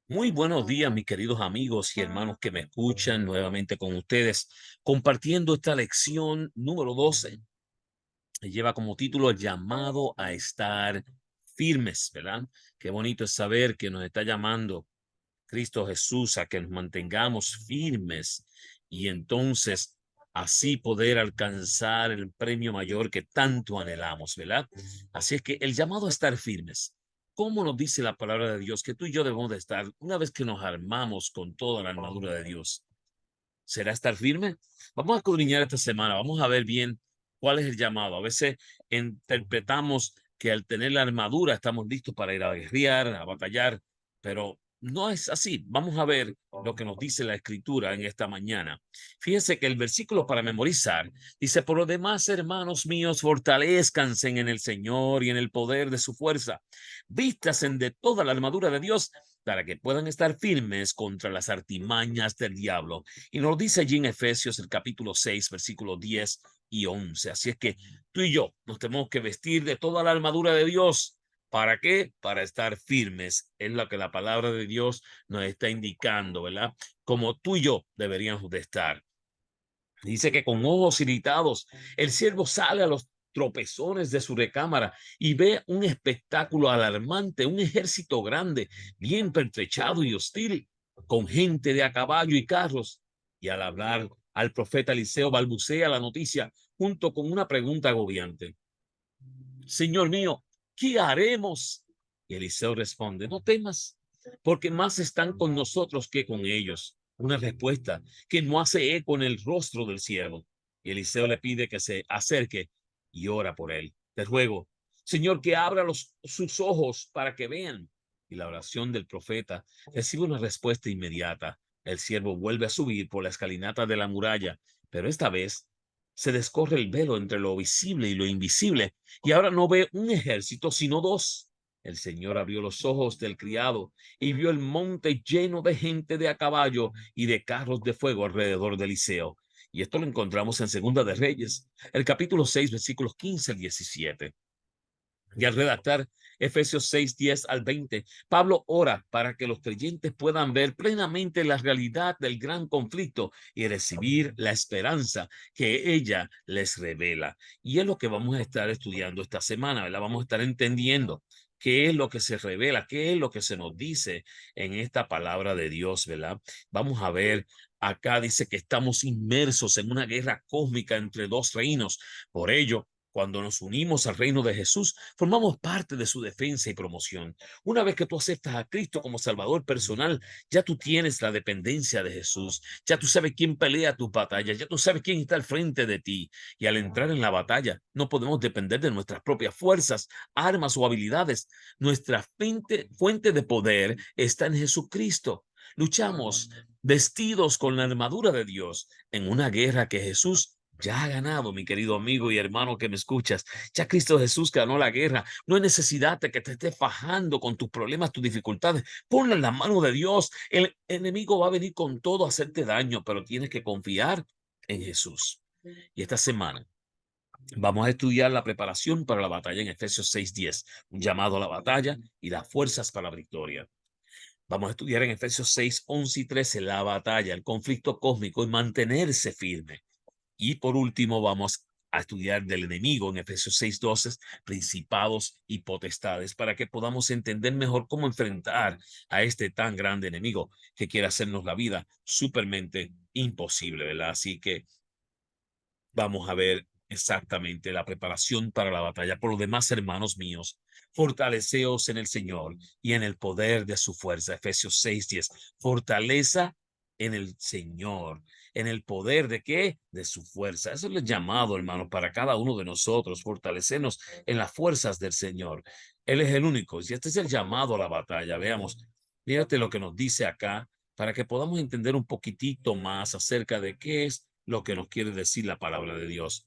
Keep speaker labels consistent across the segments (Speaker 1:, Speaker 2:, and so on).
Speaker 1: Muy buenos días, mis queridos amigos y hermanos que me escuchan nuevamente con ustedes, compartiendo esta lección número 12. Lleva como título el llamado a estar firmes, ¿verdad? Qué bonito es saber que nos está llamando Cristo Jesús a que nos mantengamos firmes y entonces así poder alcanzar el premio mayor que tanto anhelamos, ¿verdad? Así es que el llamado a estar firmes. ¿Cómo nos dice la palabra de Dios que tú y yo debemos de estar una vez que nos armamos con toda la armadura de Dios? ¿Será estar firme? Vamos a escudriñar esta semana, vamos a ver bien cuál es el llamado. A veces interpretamos que al tener la armadura estamos listos para ir a guerrear, a batallar, pero no es así. Vamos a ver lo que nos dice la escritura en esta mañana. Fíjense que el versículo para memorizar dice: por lo demás, hermanos míos, fortalezcanse en el Señor y en el poder de su fuerza. Vístasen de toda la armadura de Dios para que puedan estar firmes contra las artimañas del diablo. Y nos dice allí en Efesios el capítulo 6, versículos 10 y 11. Así es que tú y yo nos tenemos que vestir de toda la armadura de Dios. ¿Para qué? Para estar firmes. Es lo que la palabra de Dios nos está indicando, ¿verdad? Como tú y yo deberíamos de estar. Dice que con ojos irritados, el siervo sale a los tropezones de su recámara y ve un espectáculo alarmante, un ejército grande, bien pertrechado y hostil, con gente de a caballo y carros. Y al hablar al profeta Eliseo balbucea la noticia junto con una pregunta agobiante: Señor mío, ¿qué haremos? Y Eliseo responde: no temas, porque más están con nosotros que con ellos. Una respuesta que no hace eco en el rostro del siervo. Y Eliseo le pide que se acerque y ora por él. Te ruego, Señor, que abra sus ojos para que vean. Y la oración del profeta recibe una respuesta inmediata. El siervo vuelve a subir por la escalinata de la muralla, pero esta vez se descorre el velo entre lo visible y lo invisible, y ahora no ve un ejército, sino dos. El Señor abrió los ojos del criado y vio el monte lleno de gente de a caballo y de carros de fuego alrededor de Eliseo. Y esto lo encontramos en Segunda de Reyes, el capítulo 6, versículos 15 al 17. Y al redactar Efesios 6, 10 al 20, Pablo ora para que los creyentes puedan ver plenamente la realidad del gran conflicto y recibir la esperanza que ella les revela. Y es lo que vamos a estar estudiando esta semana, ¿verdad? Vamos a estar entendiendo qué es lo que se revela, qué es lo que se nos dice en esta palabra de Dios, ¿verdad? Vamos a ver. Acá dice que estamos inmersos en una guerra cósmica entre dos reinos. Por ello, cuando nos unimos al reino de Jesús, formamos parte de su defensa y promoción. Una vez que tú aceptas a Cristo como Salvador personal, ya tú tienes la dependencia de Jesús. Ya tú sabes quién pelea tus batallas. Ya tú sabes quién está al frente de ti. Y al entrar en la batalla, no podemos depender de nuestras propias fuerzas, armas o habilidades. Nuestra fuente de poder está en Jesucristo. Luchamos vestidos con la armadura de Dios en una guerra que Jesús ya ha ganado, mi querido amigo y hermano que me escuchas. Ya Cristo Jesús ganó la guerra. No hay necesidad de que te estés fajando con tus problemas, tus dificultades. Ponla en la mano de Dios. El enemigo va a venir con todo a hacerte daño, pero tienes que confiar en Jesús. Y esta semana vamos a estudiar la preparación para la batalla en Efesios 6:10, un llamado a la batalla y las fuerzas para la victoria. Vamos a estudiar en Efesios 6:11 y 13 la batalla, el conflicto cósmico y mantenerse firme. Y por último, vamos a estudiar del enemigo en Efesios 6:12, principados y potestades, para que podamos entender mejor cómo enfrentar a este tan grande enemigo que quiere hacernos la vida supermente imposible, ¿verdad? Así que vamos a ver exactamente la preparación para la batalla. Por lo demás, hermanos míos, fortaleceos en el Señor y en el poder de su fuerza. Efesios 6:10. Fortaleza en el Señor, en el poder de qué? De su fuerza. Eso es el llamado, hermanos, para cada uno de nosotros, fortalecernos en las fuerzas del Señor. Él es el único. Y este es el llamado a la batalla. Veamos, fíjate lo que nos dice acá para que podamos entender un poquitito más acerca de qué es lo que nos quiere decir la palabra de Dios.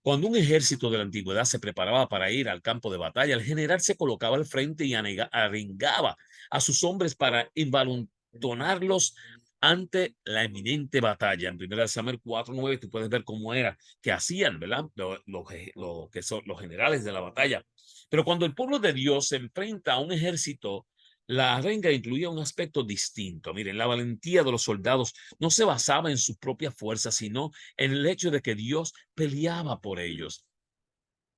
Speaker 1: Cuando un ejército de la antigüedad se preparaba para ir al campo de batalla, el general se colocaba al frente y arengaba a sus hombres para invalontonarlos ante la eminente batalla. En 1 Samuel 4:9 tú puedes ver cómo era que hacían, ¿verdad? Lo que son los generales de la batalla. Pero cuando el pueblo de Dios se enfrenta a un ejército La arenga incluía un aspecto distinto. Miren, la valentía de los soldados no se basaba en sus propias fuerzas, sino en el hecho de que Dios peleaba por ellos.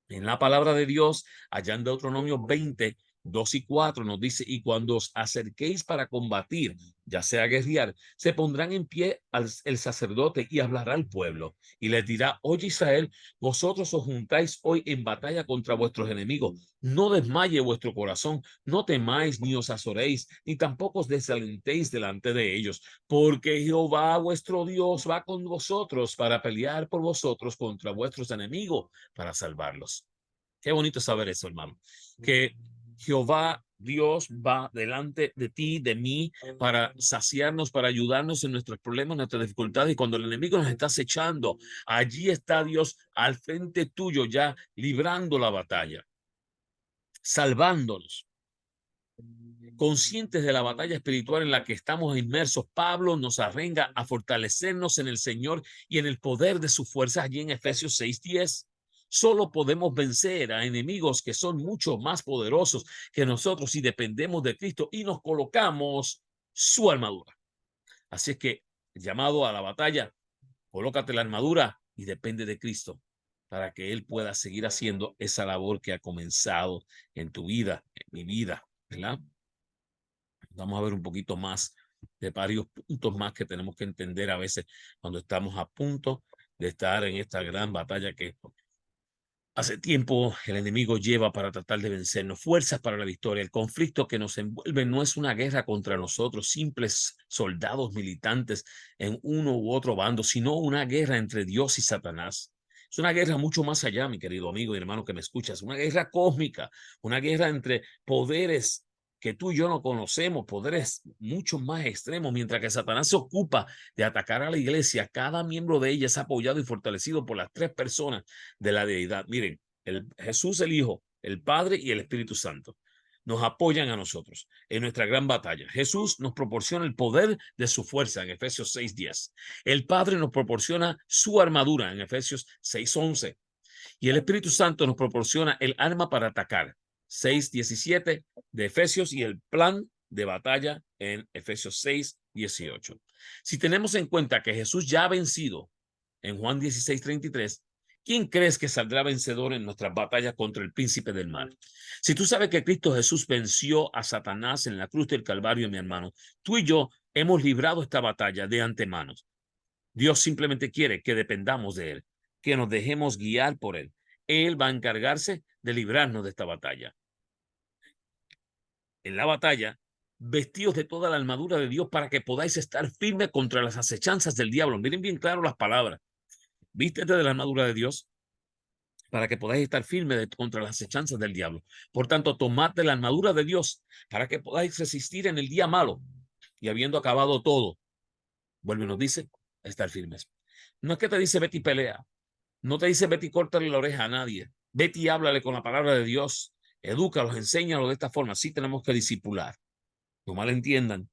Speaker 1: En la palabra de Dios, allá en Deuteronomio 20, 2 y 4 nos dice, y cuando os acerquéis para combatir, ya sea guerrear, se pondrán en pie el sacerdote y hablará al pueblo y les dirá, oye Israel, vosotros os juntáis hoy en batalla contra vuestros enemigos. No desmaye vuestro corazón, no temáis ni os azoréis, ni tampoco os desalentéis delante de ellos, porque Jehová vuestro Dios va con vosotros para pelear por vosotros contra vuestros enemigos, para salvarlos. Qué bonito saber eso, hermano. Que Jehová Dios va delante de ti, de mí, para saciarnos, para ayudarnos en nuestros problemas, en nuestras dificultades. Y cuando el enemigo nos está acechando, allí está Dios al frente tuyo, ya librando la batalla, salvándonos. Conscientes de la batalla espiritual en la que estamos inmersos, Pablo nos arrenga a fortalecernos en el Señor y en el poder de sus fuerzas allí en Efesios 6:10. Solo podemos vencer a enemigos que son mucho más poderosos que nosotros si dependemos de Cristo y nos colocamos su armadura. Así es que, llamado a la batalla, colócate la armadura y depende de Cristo para que Él pueda seguir haciendo esa labor que ha comenzado en tu vida, en mi vida, ¿verdad? Vamos a ver un poquito más de varios puntos más que tenemos que entender a veces cuando estamos a punto de estar en esta gran batalla que hace tiempo el enemigo lleva para tratar de vencernos. Fuerzas para la victoria. El conflicto que nos envuelve no es una guerra contra nosotros, simples soldados militantes en uno u otro bando, sino una guerra entre Dios y Satanás. Es una guerra mucho más allá, mi querido amigo y hermano que me escuchas, una guerra cósmica, una guerra entre poderes que tú y yo no conocemos, poderes mucho más extremos, mientras que Satanás se ocupa de atacar a la iglesia. Cada miembro de ella es apoyado y fortalecido por las tres personas de la deidad. Miren, Jesús el Hijo, el Padre y el Espíritu Santo nos apoyan a nosotros en nuestra gran batalla. Jesús nos proporciona el poder de su fuerza en Efesios 6:10. El Padre nos proporciona su armadura en Efesios 6:11. Y el Espíritu Santo nos proporciona el arma para atacar. 6:17 de Efesios y el plan de batalla en Efesios 6:18. Si tenemos en cuenta que Jesús ya ha vencido en Juan 16:33, ¿quién crees que saldrá vencedor en nuestras batallas contra el príncipe del mal? Si tú sabes que Cristo Jesús venció a Satanás en la cruz del Calvario, mi hermano, tú y yo hemos librado esta batalla de antemano. Dios simplemente quiere que dependamos de Él, que nos dejemos guiar por Él. Él va a encargarse de librarnos de esta batalla. En la batalla, vestidos de toda la armadura de Dios para que podáis estar firmes contra las acechanzas del diablo. Miren bien claro las palabras. Vístete de la armadura de Dios para que podáis estar firmes contra las acechanzas del diablo. Por tanto, tomad de la armadura de Dios para que podáis resistir en el día malo y habiendo acabado todo, vuelve y nos dice, estar firmes. No es que te dice vete y pelea, no te dice vete y córtale la oreja a nadie, vete y háblale con la palabra de Dios, edúcalos, enséñalos de esta forma. Sí tenemos que discipular, no malentiendan,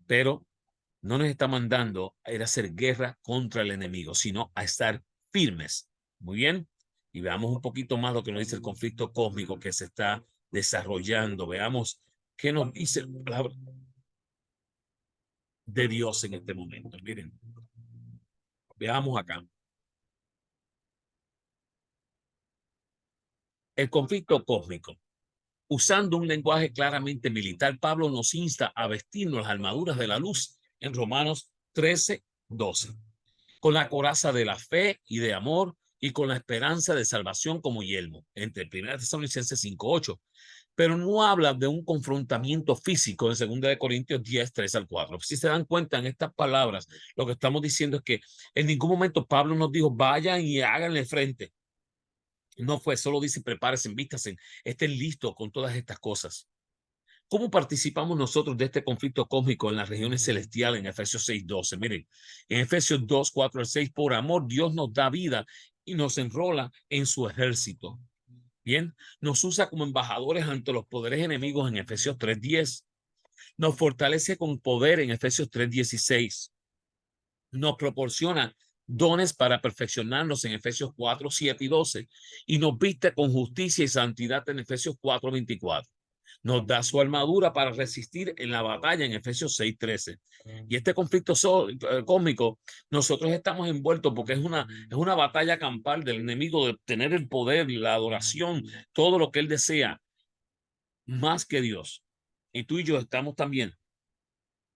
Speaker 1: pero no nos está mandando a ir a hacer guerra contra el enemigo, sino a estar firmes. Muy bien. Y veamos un poquito más lo que nos dice el conflicto cósmico que se está desarrollando. Veamos qué nos dice la palabra de Dios en este momento. Miren, veamos acá. El conflicto cósmico. Usando un lenguaje claramente militar, Pablo nos insta a vestirnos las armaduras de la luz en Romanos 13:12, con la coraza de la fe y de amor y con la esperanza de salvación como yelmo, entre 1 Tesalonicenses 5:8. Pero no habla de un confrontamiento físico en 2 Corintios 10:3-4. Si se dan cuenta en estas palabras, lo que estamos diciendo es que en ningún momento Pablo nos dijo, vayan y háganle frente. No fue, solo dice, prepárense, vístanse, estén listos con todas estas cosas. ¿Cómo participamos nosotros de este conflicto cósmico en las regiones celestiales en Efesios 6:12? Miren, en Efesios 2:4-6, por amor Dios nos da vida y nos enrola en su ejército. Bien, nos usa como embajadores ante los poderes enemigos en Efesios 3:10. Nos fortalece con poder en Efesios 3:16. Nos proporciona dones para perfeccionarnos en Efesios 4:7-12. Y nos viste con justicia y santidad en Efesios 4:24. nos da su armadura para resistir en la batalla en Efesios 6:13. Y este conflicto cósmico, nosotros estamos envueltos porque es una batalla campal del enemigo de tener el poder, la adoración, todo lo que él desea, más que Dios. Y tú y yo estamos también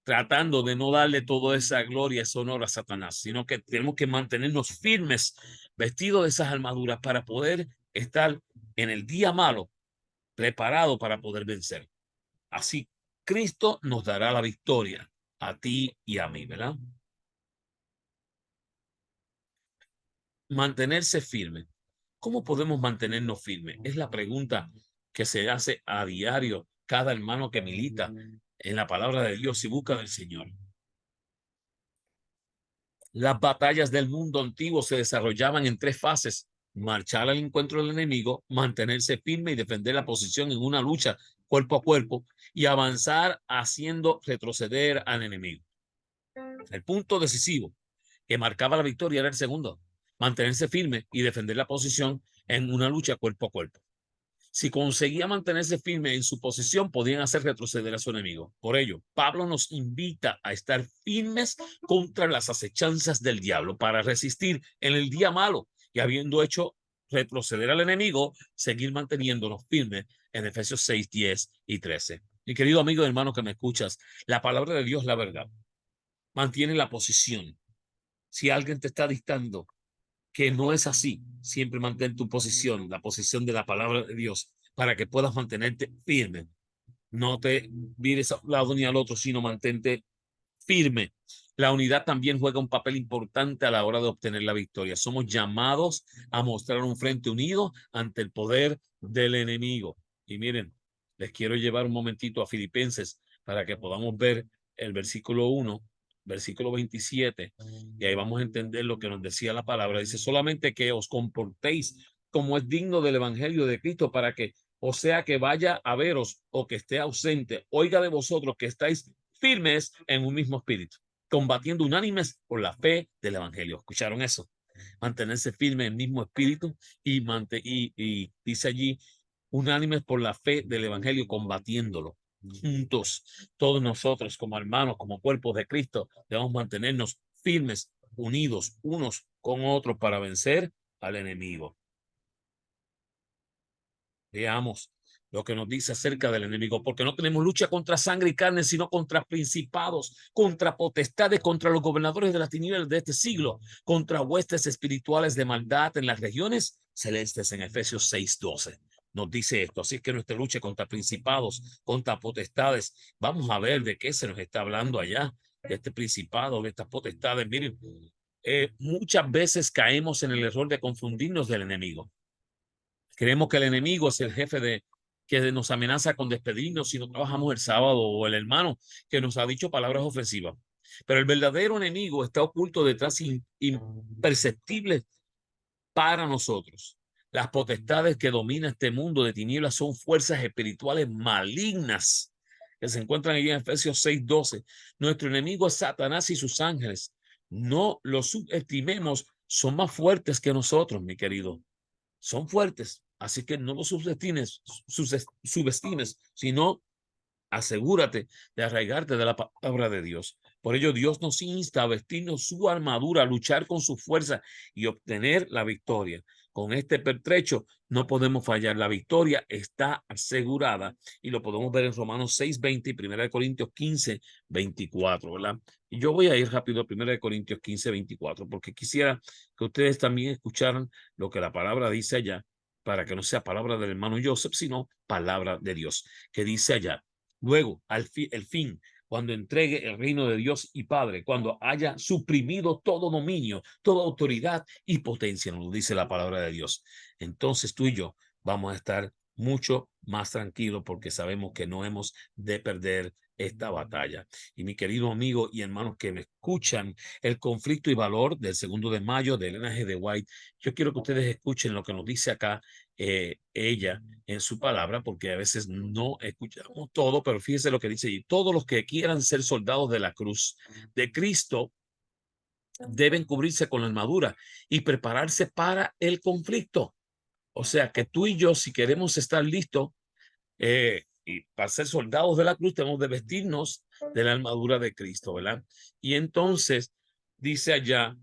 Speaker 1: tratando de no darle toda esa gloria, ese honor a Satanás, sino que tenemos que mantenernos firmes, vestidos de esas armaduras para poder estar en el día malo, preparado para poder vencer. Así Cristo nos dará la victoria a ti y a mí, ¿verdad? Mantenerse firme. ¿Cómo podemos mantenernos firmes? Es la pregunta que se hace a diario cada hermano que milita en la palabra de Dios y busca del Señor. Las batallas del mundo antiguo se desarrollaban en tres fases: marchar al encuentro del enemigo, mantenerse firme y defender la posición en una lucha cuerpo a cuerpo, y avanzar haciendo retroceder al enemigo. El punto decisivo que marcaba la victoria era el segundo: mantenerse firme y defender la posición en una lucha cuerpo a cuerpo. Si conseguía mantenerse firme en su posición, podían hacer retroceder a su enemigo. Por ello, Pablo nos invita a estar firmes contra las acechanzas del diablo para resistir en el día malo, y habiendo hecho retroceder al enemigo, seguir manteniéndonos firmes en Efesios 6:10 y 13. Mi querido amigo y hermano que me escuchas, la palabra de Dios, la verdad, mantiene la posición. Si alguien te está dictando que no es así, siempre mantén tu posición, la posición de la palabra de Dios, para que puedas mantenerte firme. No te vires a un lado ni al otro, sino mantente firme. La unidad también juega un papel importante a la hora de obtener la victoria. Somos llamados a mostrar un frente unido ante el poder del enemigo. Y miren, les quiero llevar un momentito a Filipenses para que podamos ver el versículo 1, versículo 27, y ahí vamos a entender lo que nos decía la palabra. Dice: solamente que os comportéis como es digno del evangelio de Cristo, para que, o sea que vaya a veros o que esté ausente, oiga de vosotros que estáis firmes en un mismo espíritu, combatiendo unánimes por la fe del evangelio. ¿Escucharon eso? Mantenerse firme en el mismo espíritu y dice allí, unánimes por la fe del evangelio, combatiéndolo juntos. Todos nosotros como hermanos, como cuerpos de Cristo, debemos mantenernos firmes, unidos unos con otros para vencer al enemigo. Veamos lo que nos dice acerca del enemigo, porque no tenemos lucha contra sangre y carne, sino contra principados, contra potestades, contra los gobernadores de las tinieblas de este siglo, contra huestes espirituales de maldad en las regiones celestes. En Efesios 6:12 nos dice esto. Así que nuestra lucha contra principados, contra potestades, vamos a ver de qué se nos está hablando allá, de este principado, de estas potestades. Miren, muchas veces caemos en el error de confundirnos del enemigo. Creemos que el enemigo es el jefe que nos amenaza con despedirnos si no trabajamos el sábado, o el hermano que nos ha dicho palabras ofensivas. Pero el verdadero enemigo está oculto detrás, imperceptible para nosotros. Las potestades que dominan este mundo de tinieblas son fuerzas espirituales malignas que se encuentran allí en Efesios 6:12. Nuestro enemigo es Satanás y sus ángeles. No los subestimemos, son más fuertes que nosotros, mi querido. Son fuertes, así que no los subestimes, sino asegúrate de arraigarte de la palabra de Dios. Por ello, Dios nos insta a vestirnos su armadura, a luchar con su fuerza y obtener la victoria. Con este pertrecho no podemos fallar. La victoria está asegurada, y lo podemos ver en Romanos 6:20 y 1 Corintios 15:24, ¿verdad? Y yo voy a ir rápido a 1 Corintios 15:24, porque quisiera que ustedes también escucharan lo que la palabra dice allá, para que no sea palabra del hermano Joseph, sino palabra de Dios, que dice allá: luego, el fin, cuando entregue el reino de Dios y Padre, cuando haya suprimido todo dominio, toda autoridad y potencia, nos lo dice la palabra de Dios. Entonces tú y yo vamos a estar mucho más tranquilos, porque sabemos que no hemos de perder esta batalla. Y mi querido amigo y hermanos que me escuchan, el conflicto y valor del 2 de mayo de Elena G. de White, yo quiero que ustedes escuchen lo que nos dice acá ella en su palabra, porque a veces no escuchamos todo, pero fíjese lo que dice allí: todos los que quieran ser soldados de la cruz de Cristo deben cubrirse con la armadura y prepararse para el conflicto. O sea que tú y yo, si queremos estar listos Y para ser soldados de la cruz tenemos de vestirnos de la armadura de Cristo, ¿verdad? Y entonces dice allá,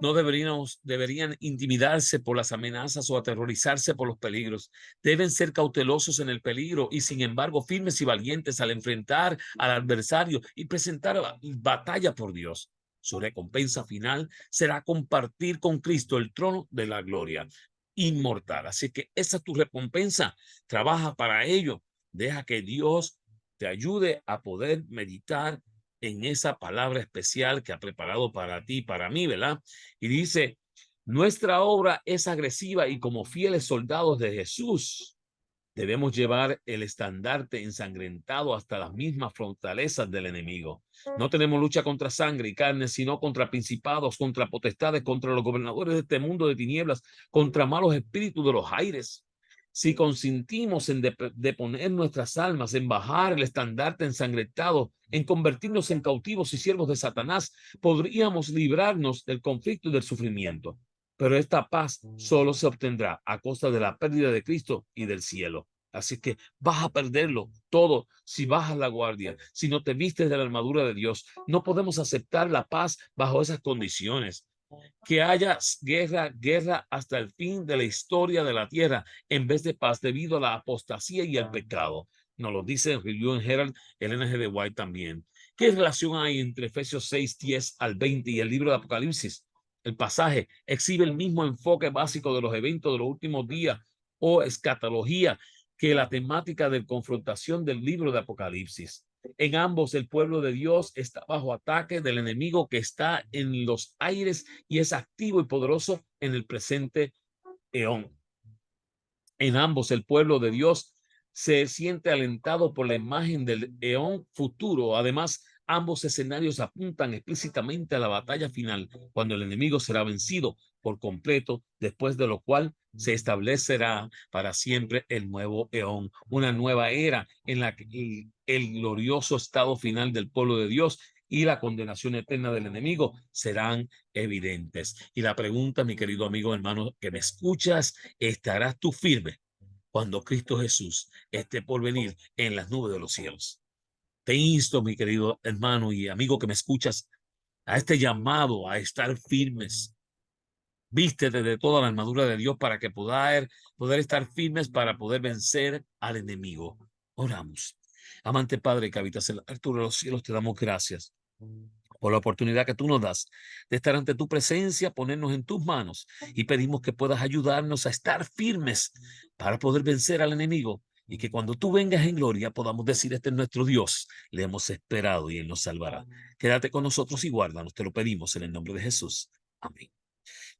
Speaker 1: no deberían intimidarse por las amenazas o aterrorizarse por los peligros. Deben ser cautelosos en el peligro y sin embargo firmes y valientes al enfrentar al adversario y presentar batalla por Dios. Su recompensa final será compartir con Cristo el trono de la gloria inmortal. Así que esa es tu recompensa. Trabaja para ello. Deja que Dios te ayude a poder meditar en esa palabra especial que ha preparado para ti, para mí, ¿verdad? Y dice, nuestra obra es agresiva y como fieles soldados de Jesús, debemos llevar el estandarte ensangrentado hasta las mismas fortalezas del enemigo. No tenemos lucha contra sangre y carne, sino contra principados, contra potestades, contra los gobernadores de este mundo de tinieblas, contra malos espíritus de los aires. Si consentimos en deponer nuestras almas, en bajar el estandarte ensangrentado, en convertirnos en cautivos y siervos de Satanás, podríamos librarnos del conflicto y del sufrimiento. Pero esta paz solo se obtendrá a costa de la pérdida de Cristo y del cielo. Así que vas a perderlo todo si bajas la guardia, si no te vistes de la armadura de Dios. No podemos aceptar la paz bajo esas condiciones. Que haya guerra hasta el fin de la historia de la tierra en vez de paz debido a la apostasía y el pecado. Nos lo dice en Review and Herald, el N.G. de White también. ¿Qué relación hay entre Efesios 6, 10 al 20 y el libro de Apocalipsis? El pasaje exhibe el mismo enfoque básico de los eventos de los últimos días o escatología que la temática de confrontación del libro de Apocalipsis. En ambos, el pueblo de Dios está bajo ataque del enemigo que está en los aires y es activo y poderoso en el presente eón. En ambos, el pueblo de Dios se siente alentado por la imagen del eón futuro. Además, ambos escenarios apuntan explícitamente a la batalla final, cuando el enemigo será vencido por completo, después de lo cual se establecerá para siempre el nuevo eón, una nueva era en la que el glorioso estado final del pueblo de Dios y la condenación eterna del enemigo serán evidentes. Y la pregunta, mi querido amigo, hermano, que me escuchas, ¿estarás tú firme cuando Cristo Jesús esté por venir en las nubes de los cielos? Te insto, mi querido hermano y amigo que me escuchas, a este llamado a estar firmes. Vístete de toda la armadura de Dios para que poder estar firmes para poder vencer al enemigo. Oramos. Amante Padre que habitas en la altura de los cielos, te damos gracias por la oportunidad que tú nos das de estar ante tu presencia, ponernos en tus manos y pedimos que puedas ayudarnos a estar firmes para poder vencer al enemigo y que cuando tú vengas en gloria podamos decir, este es nuestro Dios, le hemos esperado y Él nos salvará. Quédate con nosotros y guárdanos, te lo pedimos en el nombre de Jesús. Amén.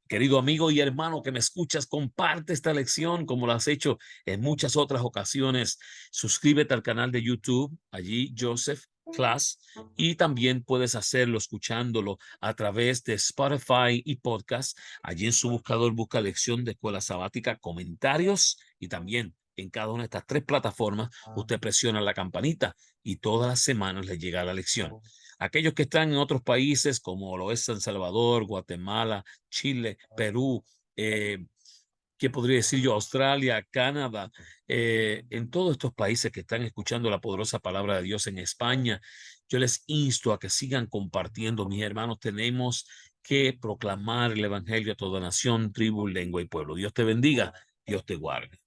Speaker 1: Querido amigo y hermano que me escuchas, comparte esta lección como lo has hecho en muchas otras ocasiones. Suscríbete al canal de YouTube, allí Joseph Class, y también puedes hacerlo escuchándolo a través de Spotify y podcast. Allí en su buscador busca lección de escuela sabática, comentarios y también en cada una de estas tres plataformas usted presiona la campanita y todas las semanas le llega la lección. Aquellos que están en otros países como lo es San Salvador, Guatemala, Chile, Perú, ¿qué podría decir yo? Australia, Canadá, en todos estos países que están escuchando la poderosa palabra de Dios en España, yo les insto a que sigan compartiendo, mis hermanos. Tenemos que proclamar el evangelio a toda nación, tribu, lengua y pueblo. Dios te bendiga, Dios te guarde.